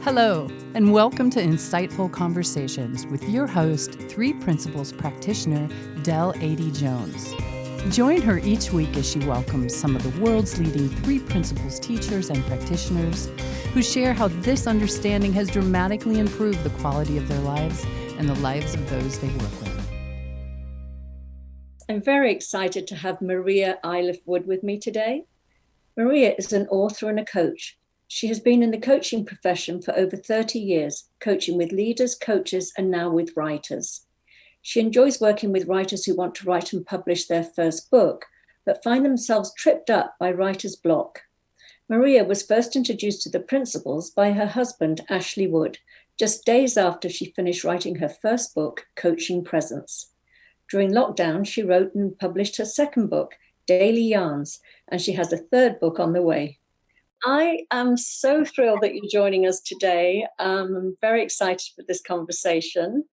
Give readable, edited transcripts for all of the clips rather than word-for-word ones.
Hello, and welcome to Insightful Conversations with your host, 3 Principles practitioner, Adey-Jones. Join her each week as she welcomes some of the world's leading 3 Principles teachers and practitioners who share how this understanding has dramatically improved the quality of their lives and the lives of those they work with. I'm very excited to have Maria Iliffe-Wood with me today. Maria is an author and a coach. She has been in the coaching profession for over 30 years, coaching with leaders, coaches, and now with writers. She enjoys working with writers who want to write and publish their first book, but find themselves tripped up by writer's block. Maria was first introduced to the principles by her husband, Ashley Wood, just days after she finished writing her first book, Coaching Presence. During lockdown, she wrote and published her second book, Daily Yarns, and she has a third book on the way. I am so thrilled that you're joining us today. I'm very excited for this conversation.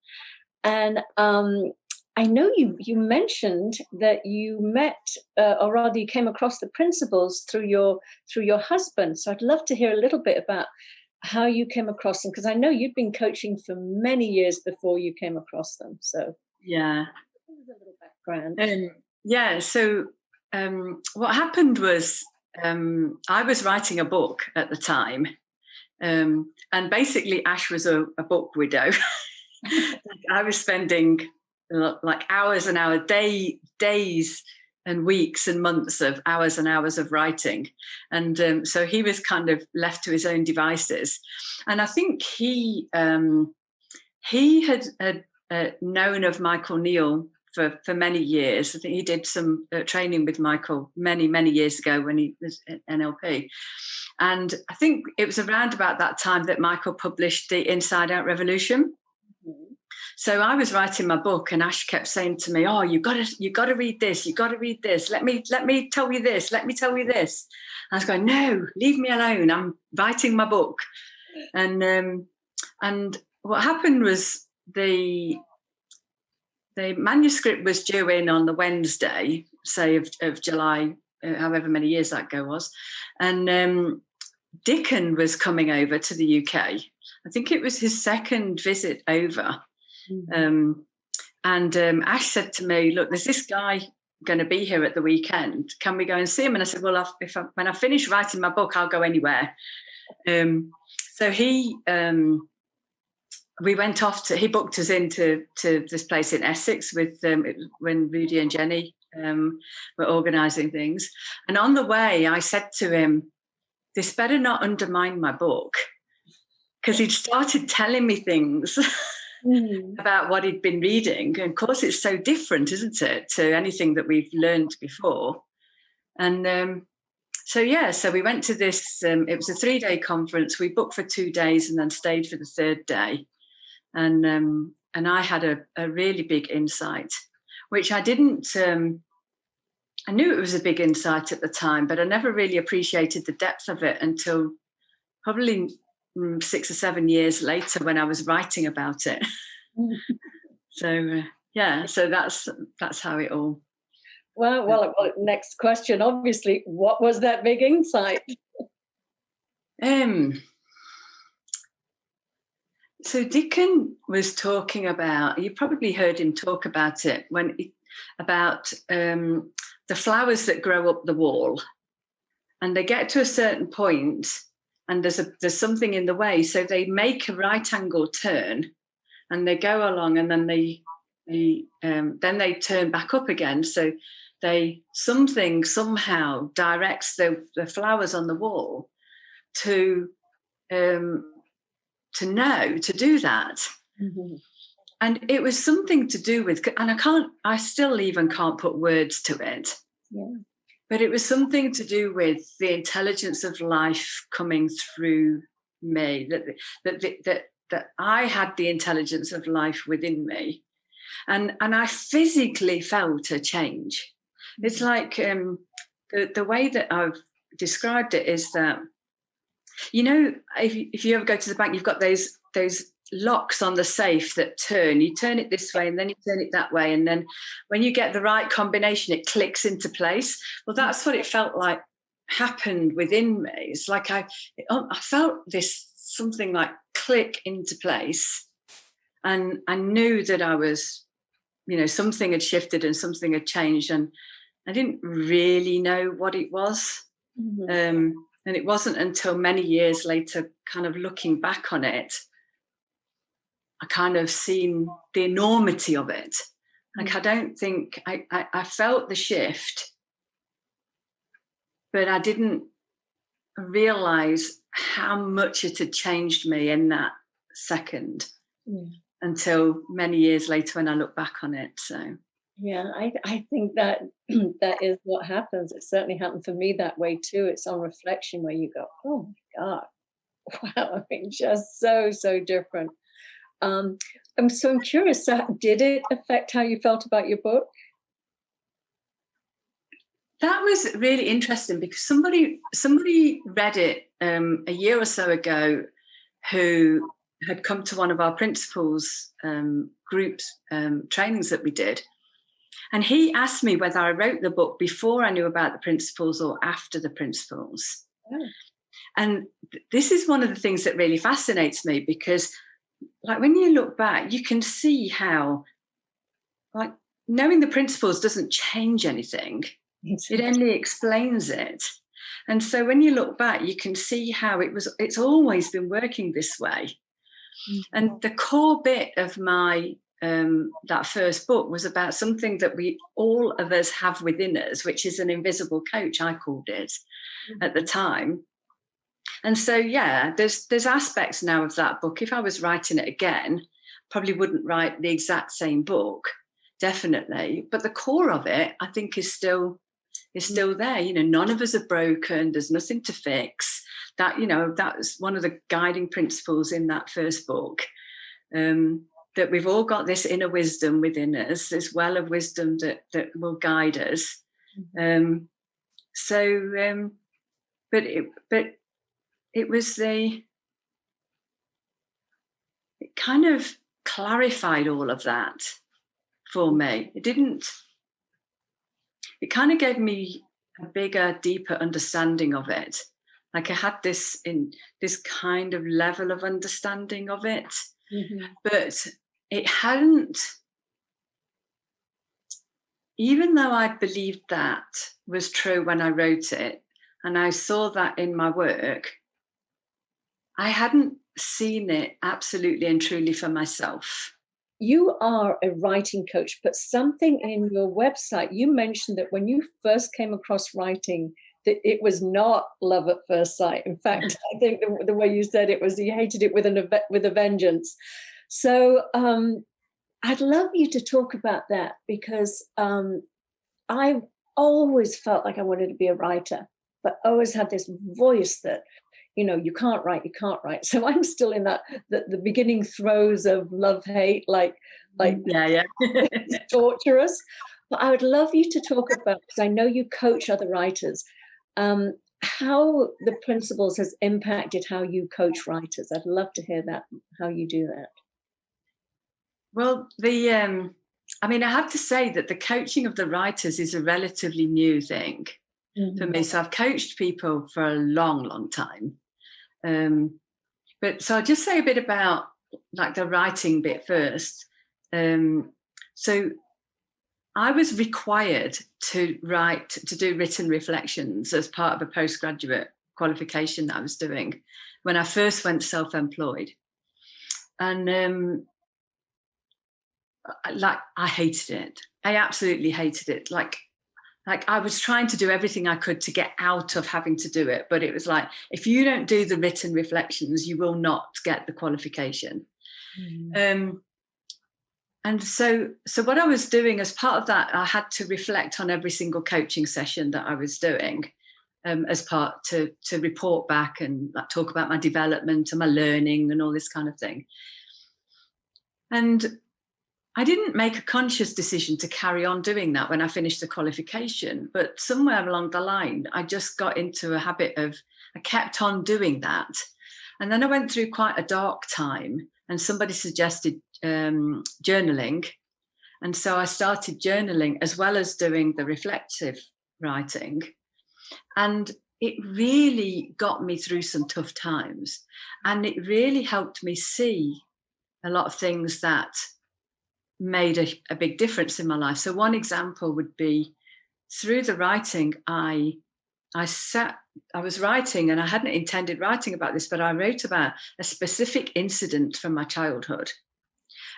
And I know you mentioned that you met, or rather you came across the principles through your husband. So I'd love to hear a little bit about how you came across them, because I know you've been coaching for many years before you came across them. So yeah, a little background. So what happened was I was writing a book at the time, and basically Ash was a book widow. I was spending like hours and hours, days and weeks and months of hours and hours of writing, and so he was kind of left to his own devices. And I think he had known of Michael Neal for many years. I think he did some training with Michael many years ago when he was at NLP. And I think it was around about that time that Michael published The Inside Out Revolution. Mm-hmm. So I was writing my book, and Ash kept saying to me, "Oh, you got to read this. You got to read this. Let me tell you this. Let me tell you this." I was going, "No, leave me alone. I'm writing my book." And what happened was the manuscript was due in on the Wednesday, say of July, however many years that ago was, and Dickon was coming over to the UK. I think it was his second visit over. Mm-hmm. And Ash said to me, "Look, there's this guy going to be here at the weekend. Can we go and see him?" And I said, "Well, when I finish writing my book, I'll go anywhere." So we went off he booked us into this place in Essex with when Rudy and Jenny were organising things. And on the way, I said to him, "This better not undermine my book," because he'd started telling me things about what he'd been reading. And of course, it's so different, isn't it, to anything that we've learned before. And so we went to this, it was a 3-day conference. We booked for 2 days and then stayed for the 3rd day. And I had a really big insight, which I didn't, I knew it was a big insight at the time, but I never really appreciated the depth of it until probably 6 or 7 years later when I was writing about it. So that's how it all. Well, next question, obviously, what was that big insight? So Dickon was talking about, you probably heard him talk about it, about the flowers that grow up the wall, and they get to a certain point and there's something in the way. So they make a right angle turn and they go along, and then they turn back up again. So something somehow directs the flowers on the wall to know to do that. Mm-hmm. And it was something to do with, and I still even can't put words to it. Yeah. But it was something to do with the intelligence of life coming through me, that I had the intelligence of life within me. And I physically felt a change. Mm-hmm. It's like the way that I've described it is that, you know, if you ever go to the bank, you've got those locks on the safe that turn. You turn it this way and then you turn it that way. And then when you get the right combination, it clicks into place. Well, that's what it felt like happened within me. It's like I felt this something like click into place. And I knew that I was, something had shifted and something had changed. And I didn't really know what it was. And it wasn't until many years later, kind of looking back on it, I kind of seen the enormity of it. Like, I don't think I felt the shift, but I didn't realize how much it had changed me in that second until many years later when I look back on it. So yeah, I think that that is what happens. It certainly happened for me that way too. It's on reflection where you go, oh my God, wow, I mean, just so different. I'm curious, so did it affect how you felt about your book? That was really interesting because somebody read it a year or so ago who had come to one of our principals groups trainings that we did. And he asked me whether I wrote the book before I knew about the principles or after the principles. Oh. And this is one of the things that really fascinates me because, like, when you look back, you can see how, like, knowing the principles doesn't change anything. It only explains it. And so when you look back, you can see how it's always been working this way. And the core bit of my that first book was about something that all of us have within us, which is an invisible coach, I called it at the time. And so, yeah, there's aspects now of that book. If I was writing it again, probably wouldn't write the exact same book, definitely. But the core of it, I think, is still there. None of us are broken. There's nothing to fix. That was one of the guiding principles in that first book. That we've all got this inner wisdom within us, this well of wisdom that will guide us. But it was it kind of clarified all of that for me. It kind of gave me a bigger, deeper understanding of it. Like, I had this kind of level of understanding of it, but it hadn't, even though I believed that was true when I wrote it, and I saw that in my work, I hadn't seen it absolutely and truly for myself. You are a writing coach, but something in your website, you mentioned that when you first came across writing, that it was not love at first sight. In fact, I think the way you said it was you hated it with a vengeance. So I'd love you to talk about that because I've always felt like I wanted to be a writer, but always had this voice that, you can't write. So I'm still in the beginning throes of love-hate, like yeah. torturous. But I would love you to talk about, because I know you coach other writers, how the principles has impacted how you coach writers. I'd love to hear that, how you do that. Well, I have to say that the coaching of the writers is a relatively new thing for me. So I've coached people for a long, long time. But so I'll just say a bit about like the writing bit first. So I was required to do written reflections as part of a postgraduate qualification that I was doing when I first went self-employed. And I hated it. I absolutely hated it. Like I was trying to do everything I could to get out of having to do it. But it was like, if you don't do the written reflections, you will not get the qualification. And so what I was doing as part of that, I had to reflect on every single coaching session that I was doing as part to report back and talk about my development and my learning and all this kind of thing. And I didn't make a conscious decision to carry on doing that when I finished the qualification, but somewhere along the line, I just got into a habit of, I kept on doing that. And then I went through quite a dark time and somebody suggested journaling. And so I started journaling as well as doing the reflective writing. And it really got me through some tough times, and it really helped me see a lot of things that made a big difference in my life. So one example would be, through the writing, I was writing, and I hadn't intended writing about this, but I wrote about a specific incident from my childhood.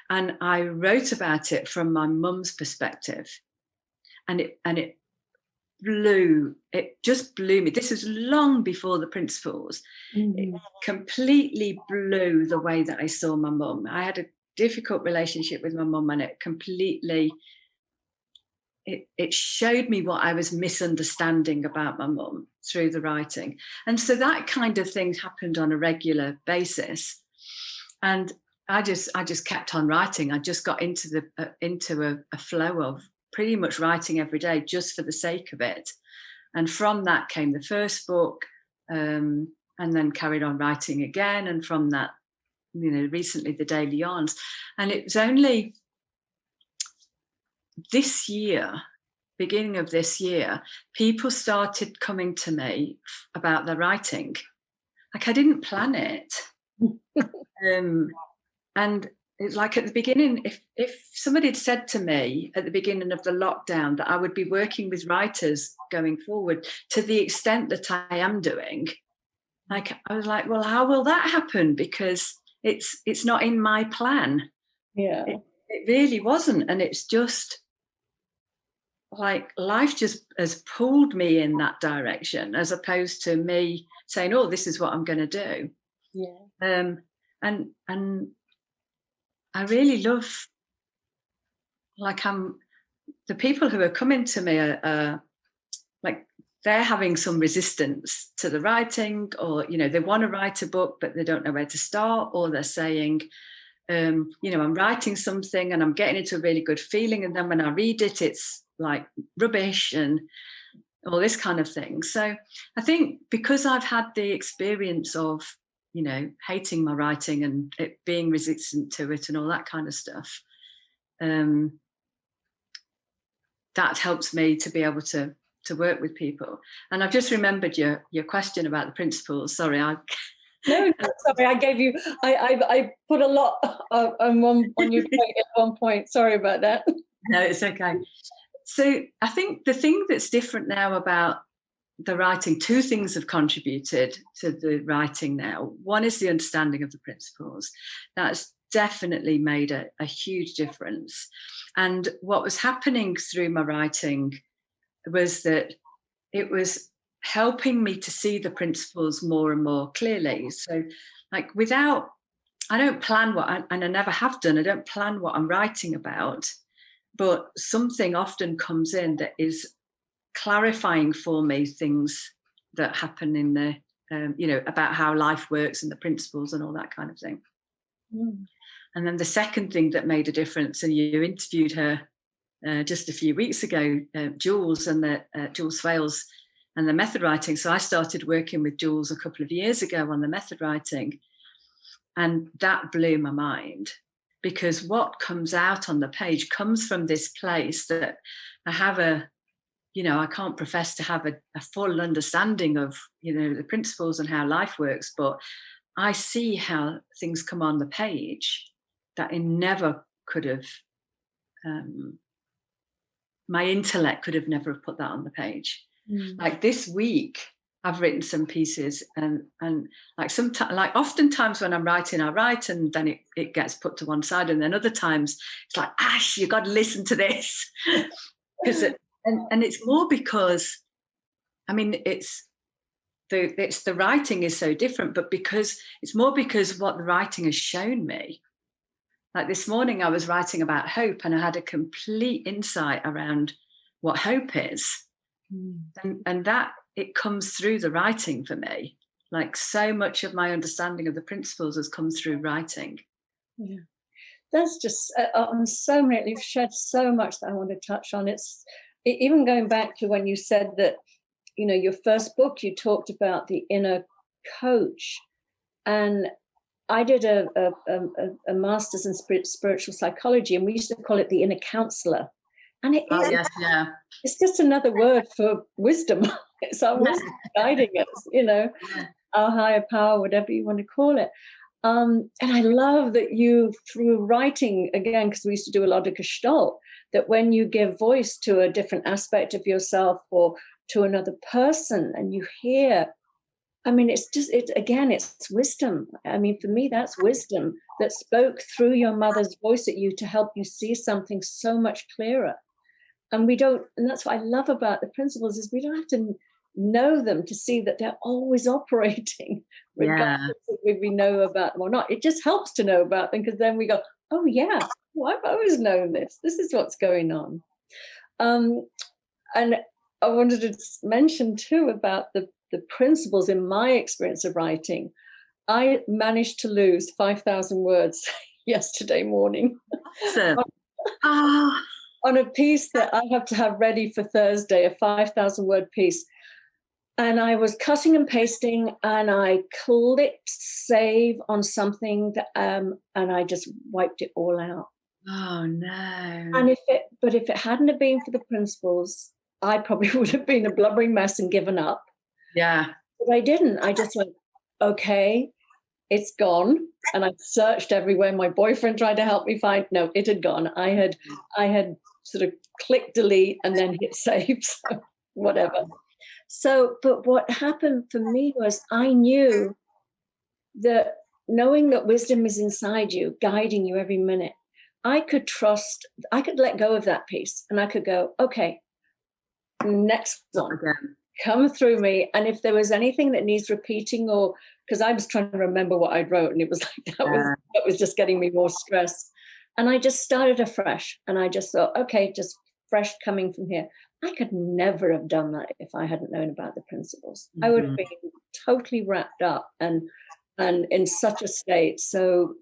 And I wrote about it from my mum's perspective. And it just blew me. This was long before the principles. Mm-hmm. It completely blew the way that I saw my mum. I had a difficult relationship with my mum, and it showed me what I was misunderstanding about my mum through the writing. And so that kind of thing happened on a regular basis. And I just kept on writing. I just got into a flow of pretty much writing every day, just for the sake of it. And from that came the first book, and then carried on writing again. And from that, recently the AdeyJones. And it was only this year, beginning of this year, people started coming to me about their writing. Like, I didn't plan it. And it's like, at the beginning, if somebody had said to me at the beginning of the lockdown that I would be working with writers going forward to the extent that I am doing, like, I was like, well, how will that happen? Because it's not in my plan. Yeah. It really wasn't. And it's just like, life just has pulled me in that direction, as opposed to me saying, oh, this is what I'm going to do. Yeah. And I really love, like, the people who are coming to me are like, they're having some resistance to the writing, or, they want to write a book, but they don't know where to start, or they're saying, I'm writing something and I'm getting into a really good feeling, and then when I read it, it's like rubbish and all this kind of thing. So I think because I've had the experience of, hating my writing and it being resistant to it and all that kind of stuff, that helps me to be able to work with people. And I've just remembered your question about the principles. Sorry, No, sorry, I gave you. I put a lot on your plate at one point. Sorry about that. No, it's okay. So I think the thing that's different now about the writing, two things have contributed to the writing now. One is the understanding of the principles. That's definitely made a huge difference. And what was happening through my writing was that it was helping me to see the principles more and more clearly. So, like, I don't plan and I never have done, I don't plan what I'm writing about, but something often comes in that is clarifying for me things that happen in the, about how life works and the principles and all that kind of thing. Mm. And then the second thing that made a difference, and you interviewed her just a few weeks ago, Jules Fales and the method writing. So I started working with Jules a couple of years ago on the method writing, and that blew my mind, because what comes out on the page comes from this place that I have I can't profess to have a full understanding of, the principles and how life works, but I see how things come on the page that I never could have, my intellect could have never put that on the page. Mm. Like this week, I've written some pieces, and like sometimes, like oftentimes when I'm writing, I write and then it gets put to one side, and then other times it's like, Ash, you got to listen to this, because and it's more because, I mean, it's the writing is so different, but because it's more because what the writing has shown me. Like this morning, I was writing about hope, and I had a complete insight around what hope is, and that it comes through the writing for me. Like, so much of my understanding of the principles has come through writing. Yeah, that's just on so many. You've shared so much that I want to touch on. Even going back to when you said that, your first book, you talked about the inner coach, and I did a master's in spiritual psychology, and we used to call it the inner counselor, And it Oh, is, yes, yeah. it's just another word for wisdom. It's our wisdom guiding us, our higher power, whatever you want to call it. And I love that you, through writing, again, because we used to do a lot of Gestalt, that when you give voice to a different aspect of yourself or to another person and you hear, I mean, it's wisdom. I mean, for me, that's wisdom that spoke through your mother's voice at you to help you see something so much clearer. And that's what I love about the principles is we don't have to know them to see that they're always operating, regardless if we know about them or not. It just helps to know about them because then we go, oh yeah, well, I've always known this. This is what's going on. And I wanted to mention too about the principles in my experience of writing. I managed to lose 5,000 words yesterday morning. So, on a piece that I have to have ready for Thursday, a 5,000 word piece. And I was cutting and pasting and I clicked save on something that, and I just wiped it all out. Oh no. And if it hadn't have been for the principles, I probably would have been a blubbering mess and given up. Yeah. But I didn't. I just went, okay, it's gone. And I searched everywhere. My boyfriend tried to help me find, no, it had gone. I had sort of clicked delete and then hit save, so whatever. So, but what happened for me was I knew that knowing that wisdom is inside you, guiding you every minute, I could let go of that piece and I could go, okay, next one, come through me. And if there was anything that needs repeating or, because I was trying to remember what I wrote and it was like, that was just getting me more stressed. And I just started afresh and I just thought, okay, just fresh coming from here. I could never have done that if I hadn't known about the principles. Mm-hmm. I would have been totally wrapped up and in such a state. So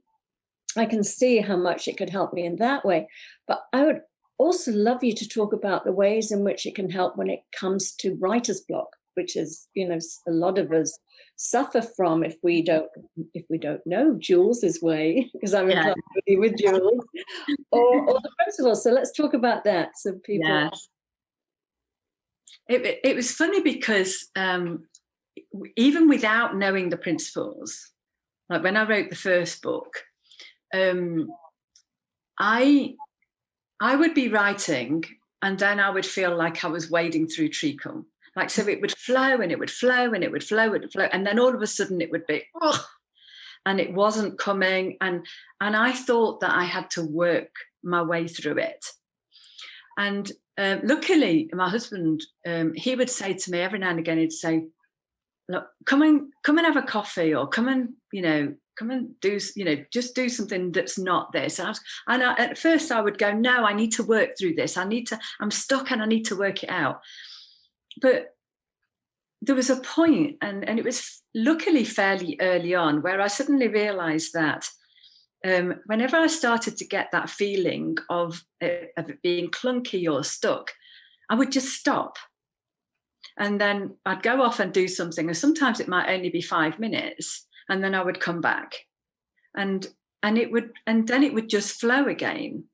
I can see how much it could help me in that way. But I would also love you to talk about the ways in which it can help when it comes to writer's block, which is, a lot of us suffer from if we don't know Jules's way, because I'm in class with Jules, or the principles. So let's talk about that. So people. Yes. It was funny because even without knowing the principles, like when I wrote the first book, I would be writing and then I would feel like I was wading through treacle. Like, so it would flow and it would flow and it would flow and flow. And then all of a sudden it would be, and it wasn't coming. And I thought that I had to work my way through it. And luckily, my husband, he would say to me every now and again, he'd say, look, come and have a coffee or come and do, just do something that's not this. And at first I would go, no, I need to work through this. I'm stuck and I need to work it out. But there was a point, and it was luckily fairly early on, where I suddenly realized that whenever I started to get that feeling of it being clunky or stuck, I would just stop. And then I'd go off and do something. And sometimes it might only be 5 minutes. And then I would come back. And then it would just flow again.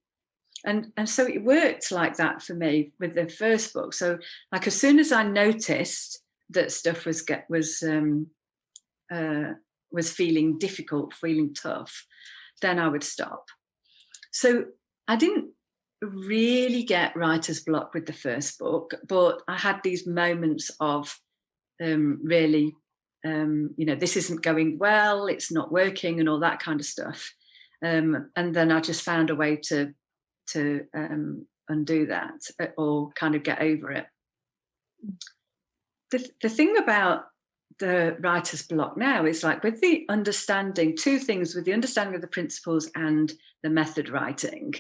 And so it worked like that for me with the first book. So like as soon as I noticed that stuff was feeling difficult, feeling tough, then I would stop. So I didn't really get writer's block with the first book, but I had these moments of really, this isn't going well, it's not working and all that kind of stuff. And then I just found a way to undo that or kind of get over it. The thing about the writer's block now is like with the understanding, two things, with the understanding of the principles and the method writing.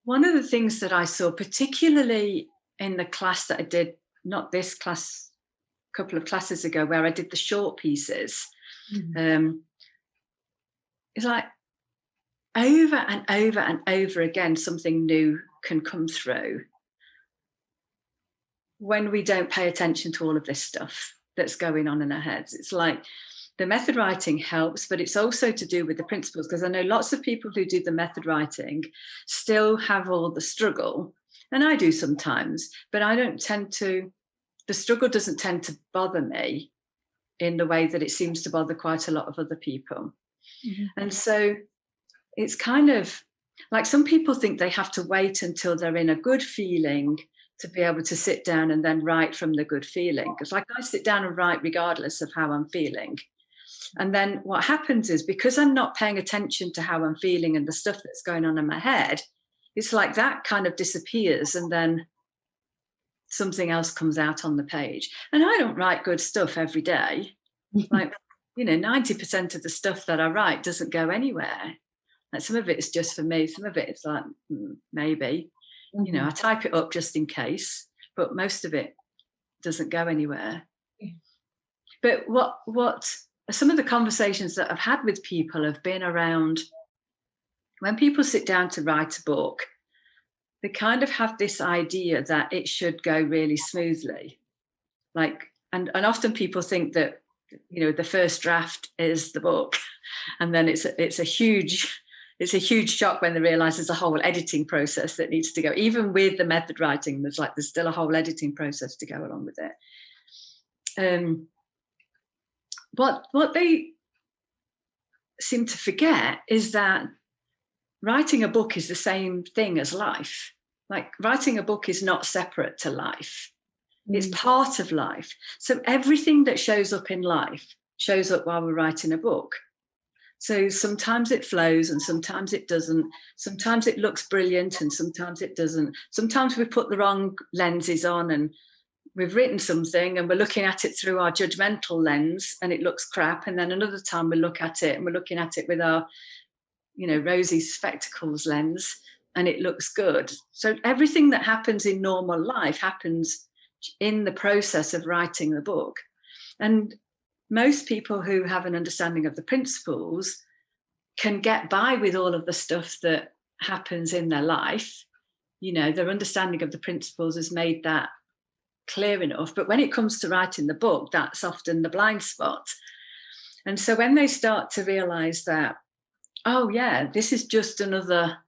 One of the things that I saw, particularly in the class that I did, not this class, a couple of classes ago, where I did the short pieces, it's like over and over and over again, something new can come through when we don't pay attention to all of this stuff that's going on in our heads. It's like the method writing helps, but it's also to do with the principles, because I know lots of people who do the method writing still have all the struggle, and I do sometimes, but I don't tend to, the struggle doesn't tend to bother me in the way that it seems to bother quite a lot of other people. Mm-hmm. And so it's kind of like some people think they have to wait until they're in a good feeling to be able to sit down and then write from the good feeling. Because like I sit down and write regardless of how I'm feeling. And then what happens is, because I'm not paying attention to how I'm feeling and the stuff that's going on in my head, it's like that kind of disappears and then something else comes out on the page. And I don't write good stuff every day. Like, 90% of the stuff that I write doesn't go anywhere. Like some of it is just for me. Some of it is like, maybe, I type it up just in case, but most of it doesn't go anywhere. Yeah. But what some of the conversations that I've had with people have been around when people sit down to write a book, they kind of have this idea that it should go really smoothly. Like, and often people think that, the first draft is the book. And then it's a huge shock when they realize there's a whole editing process that needs to go. Even with the method writing, there's still a whole editing process to go along with it. What they seem to forget is that writing a book is the same thing as life. Like, writing a book is not separate to life. It's part of life. So everything that shows up in life shows up while we're writing a book. So sometimes it flows and sometimes it doesn't. Sometimes it looks brilliant and sometimes it doesn't. Sometimes we put the wrong lenses on and we've written something and we're looking at it through our judgmental lens and it looks crap. And then another time we look at it and we're looking at it with our, rosy spectacles lens and it looks good. So everything that happens in normal life happens in the process of writing the book. And most people who have an understanding of the principles can get by with all of the stuff that happens in their life. Their understanding of the principles has made that clear enough. But when it comes to writing the book, that's often the blind spot. And so when they start to realize that, oh yeah, this is just another,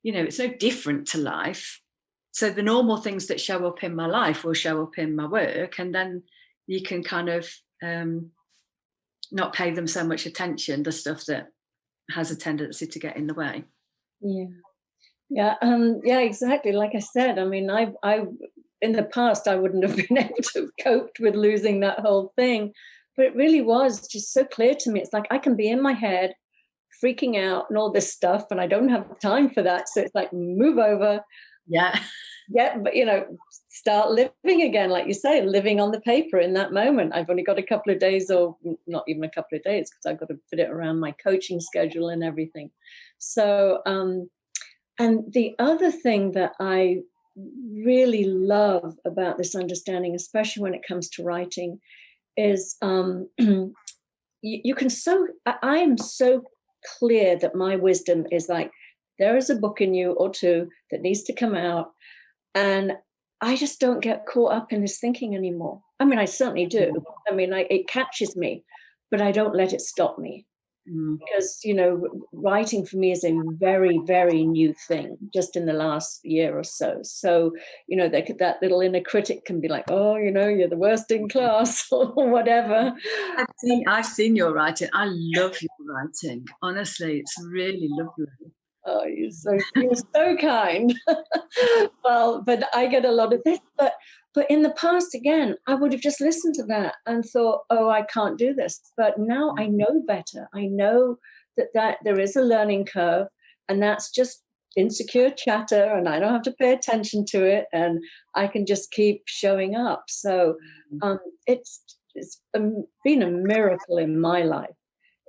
it's no different to life. So the normal things that show up in my life will show up in my work, and then you can kind of not pay them so much attention, the stuff that has a tendency to get in the way. Yeah, exactly. Like I said, I mean, I in the past I wouldn't have been able to have coped with losing that whole thing, but it really was just so clear to me. It's like I can be in my head freaking out and all this stuff, and I don't have time for that. So it's like, move over. Yeah, but start living again, like you say, living on the paper in that moment. I've only got a couple of days, or not even a couple of days, because I've got to fit it around my coaching schedule and everything. So, and the other thing that I really love about this understanding, especially when it comes to writing, is you can I am so clear that my wisdom is like, there is a book in you or two that needs to come out. And I just don't get caught up in this thinking anymore. I mean, I certainly do. I mean, it catches me, but I don't let it stop me. Because, writing for me is a very, very new thing just in the last year or so. So, that little inner critic can be like, oh, you're the worst in class or whatever. I've seen your writing. I love your writing. Honestly, it's really lovely. Oh, you're so kind. Well, but I get a lot of this. But in the past, again, I would have just listened to that and thought, oh, I can't do this. But now I know better. I know that there is a learning curve, and that's just insecure chatter, and I don't have to pay attention to it, and I can just keep showing up. So it's been a miracle in my life.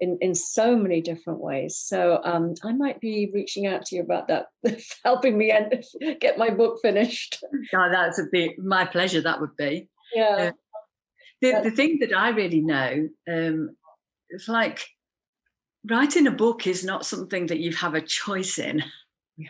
In so many different ways. So I might be reaching out to you about that, helping me get my book finished. Oh, that would be my pleasure. That would be. Yeah. The thing that I really know, it's like writing a book is not something that you have a choice in. Yeah.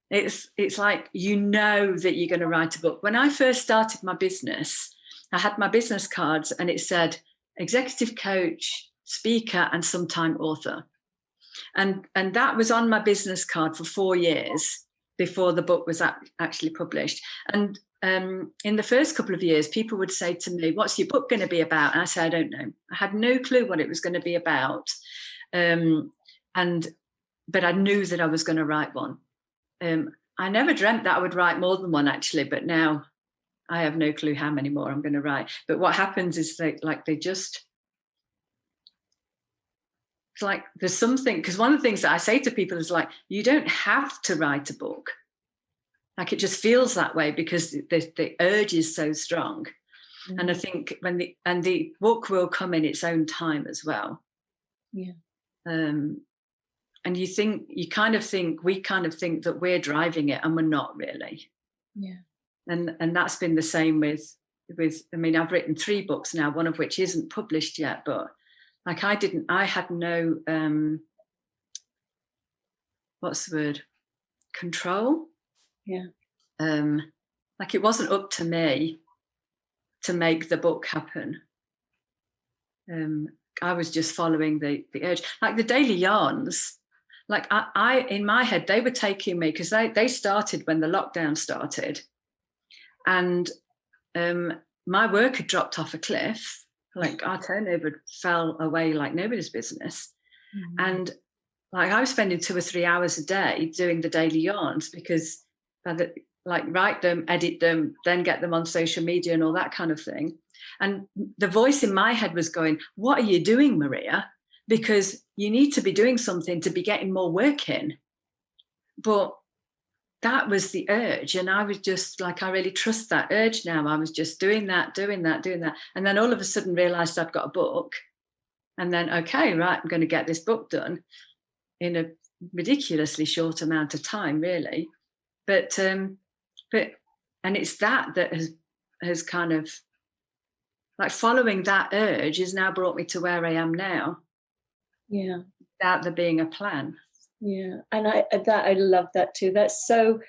It's like, that you're going to write a book. When I first started my business, I had my business cards and it said, executive coach, speaker, and sometime author. And that was on my business card for 4 years before the book was actually published. And in the first couple of years, people would say to me, "What's your book going to be about?" And I said, "I don't know." I had no clue what it was going to be about. But I knew that I was going to write one. I never dreamt that I would write more than one, actually, but now I have no clue how many more I'm going to write. But what happens is it's like there's something, because one of the things that I say to people is like, you don't have to write a book. Like, it just feels that way because the urge is so strong. Mm-hmm. And I think the book will come in its own time as well. Yeah. And we kind of think that we're driving it, and we're not really. Yeah. And that's been the same with I mean, I've written 3 books now, one of which isn't published yet, but like I had no what's the word? Control. Yeah. Like, it wasn't up to me to make the book happen. I was just following the urge. Like the Daily Yarns, like I in my head, they were taking me, because they started when the lockdown started. And my work had dropped off a cliff. Like, our turnover fell away like nobody's business. Mm-hmm. And like, I was spending 2 or 3 hours a day doing the Daily Yarns, because write them, edit them, then get them on social media and all that kind of thing. And the voice in my head was going, "What are you doing, Maria? Because you need to be doing something to be getting more work in." But that was the urge. And I was just like, I really trust that urge now. I was just doing that. And then all of a sudden realized I've got a book. And then, okay, right, I'm going to get this book done in a ridiculously short amount of time, really. But and it's that has kind of, like, following that urge has now brought me to where I am now. Yeah. Without there being a plan. Yeah. And I love that too. That's so,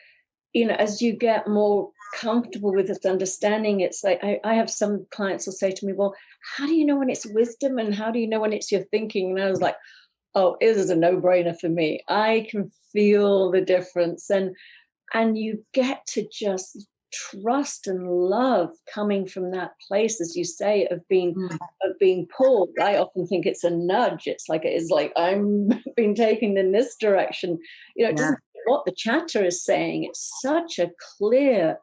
as you get more comfortable with this understanding, it's like, I have some clients will say to me, "Well, how do you know when it's wisdom and how do you know when it's your thinking?" And I was like, oh, it is a no-brainer for me. I can feel the difference. And you get to just trust and love coming from that place, as you say, of being pulled. I often think it's a nudge. It's like I'm being taken in this direction. It doesn't matter what the chatter is saying. It's such a clear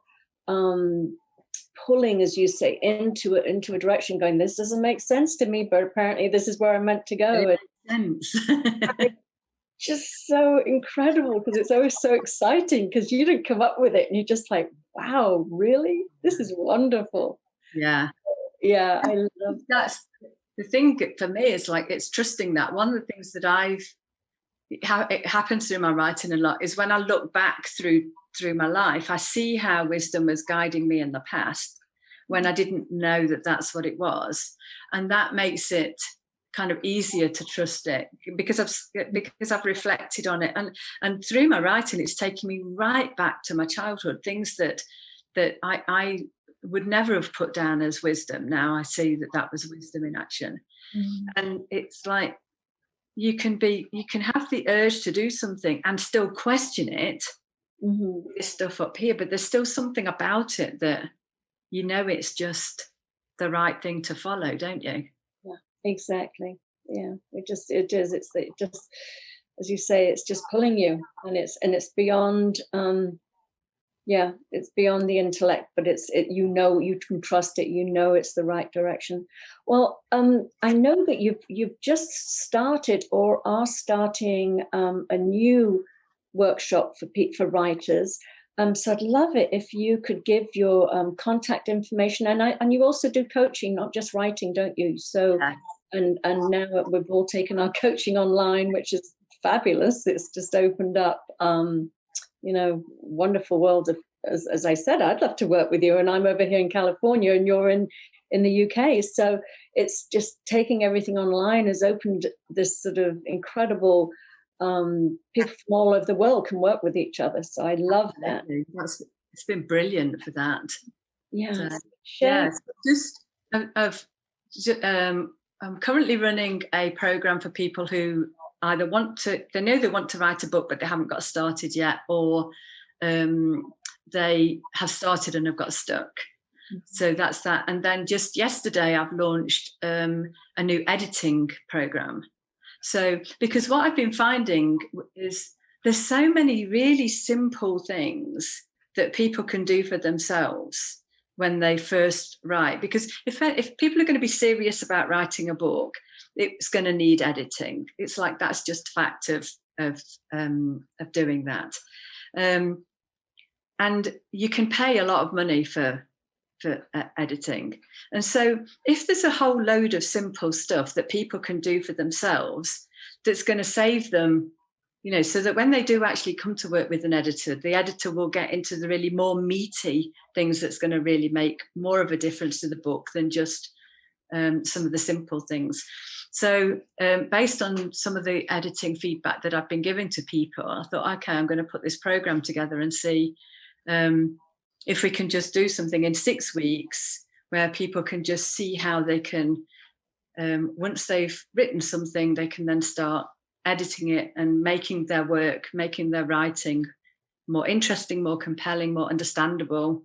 pulling, as you say, into a direction, going, "This doesn't make sense to me, but apparently this is where I'm meant to go." It makes sense. Just so incredible, because it's always so exciting, because you didn't come up with it and you're just like, wow, really? This is wonderful. Yeah. Yeah, I love that's the thing for me, is like, it's trusting that. One of the things that it happens through my writing a lot is when I look back through my life, I see how wisdom was guiding me in the past when I didn't know that that's what it was. And that makes it kind of easier to trust it, because I've reflected on it, and through my writing, it's taken me right back to my childhood, things that I would never have put down as wisdom. Now I see that was wisdom in action. Mm. And it's like, you can have the urge to do something and still question it. Mm-hmm. This stuff up here, but there's still something about it that it's just the right thing to follow, don't you? Exactly. Yeah. It is. It's just, as you say, it's just pulling you, and it's beyond. It's beyond the intellect, but you can trust it. It's the right direction. Well, I know that you've just started or are starting a new workshop for writers. So I'd love it if you could give your contact information, and you also do coaching, not just writing, don't you? So, and now we've all taken our coaching online, which is fabulous. It's just opened up, wonderful world of, as I said, I'd love to work with you, and I'm over here in California, and you're in the UK. So it's just taking everything online has opened this sort of incredible. People from all over the world can work with each other, so I love that. It's been brilliant for that. Yeah, just of I'm currently running a program for people who either they know they want to write a book, but they haven't got started yet, or they have started and have got stuck. So that's that. And then just yesterday, I've launched a new editing program. So, because what I've been finding is there's so many really simple things that people can do for themselves when they first write. Because if people are going to be serious about writing a book, it's going to need editing. It's like that's just a fact of doing that. And you can pay a lot of money for editing. And so if there's a whole load of simple stuff that people can do for themselves that's going to save them, so that when they do actually come to work with an editor, the editor will get into the really more meaty things that's going to really make more of a difference to the book than just some of the simple things. So based on some of the editing feedback that I've been giving to people, I thought, okay, I'm going to put this program together and see if we can just do something in 6 weeks where people can just see how they can, once they've written something, they can then start editing it and making their work, making their writing more interesting, more compelling, more understandable,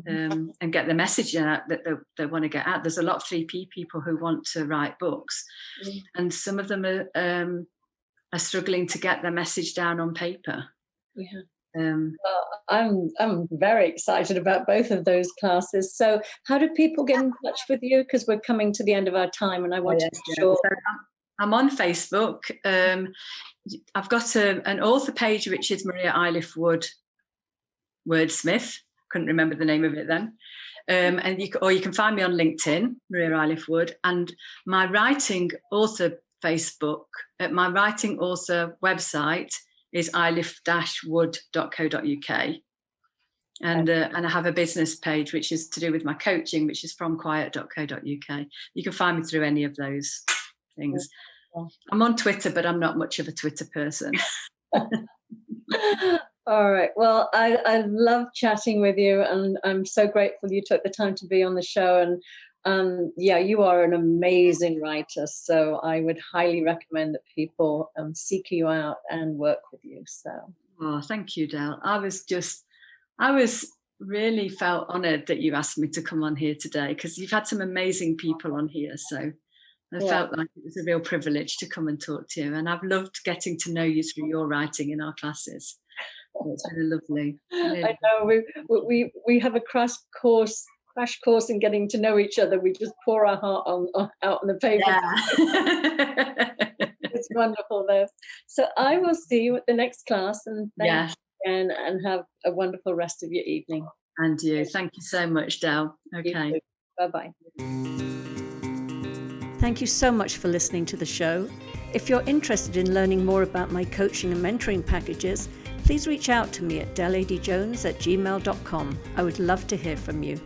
and get the message out that they want to get out. There's a lot of 3P people who want to write books, and some of them are struggling to get their message down on paper. Yeah. Well, I'm very excited about both of those classes. So how do people get in touch with you? Because we're coming to the end of our time, and I want to be sure. So I'm on Facebook. I've got an author page, which is Maria Iliffe-Wood Wordsmith. Couldn't remember the name of it then. And you can find me on LinkedIn, Maria Iliffe-Wood, and my writing author Facebook. My writing author website is iliffe-wood.co.uk. And I have a business page, which is to do with my coaching, which is fromquiet.co.uk. You can find me through any of those things. I'm on Twitter, but I'm not much of a Twitter person. All right. Well, I love chatting with you, and I'm so grateful you took the time to be on the show. And you are an amazing writer. So I would highly recommend that people seek you out and work with you. So. Oh, thank you, Del. I was really felt honoured that you asked me to come on here today, because you've had some amazing people on here. So I felt like it was a real privilege to come and talk to you. And I've loved getting to know you through your writing in our classes. It's really lovely. Really. I know we have a crash course in getting to know each other. We just pour our heart out on the paper. Yeah. It's wonderful though. So I will see you at the next class, and thank you again, and have a wonderful rest of your evening. And you. Thank you so much, Del. Okay. Bye-bye. Thank you so much for listening to the show. If you're interested in learning more about my coaching and mentoring packages, please reach out to me at theAdeyJones@gmail.com. I would love to hear from you.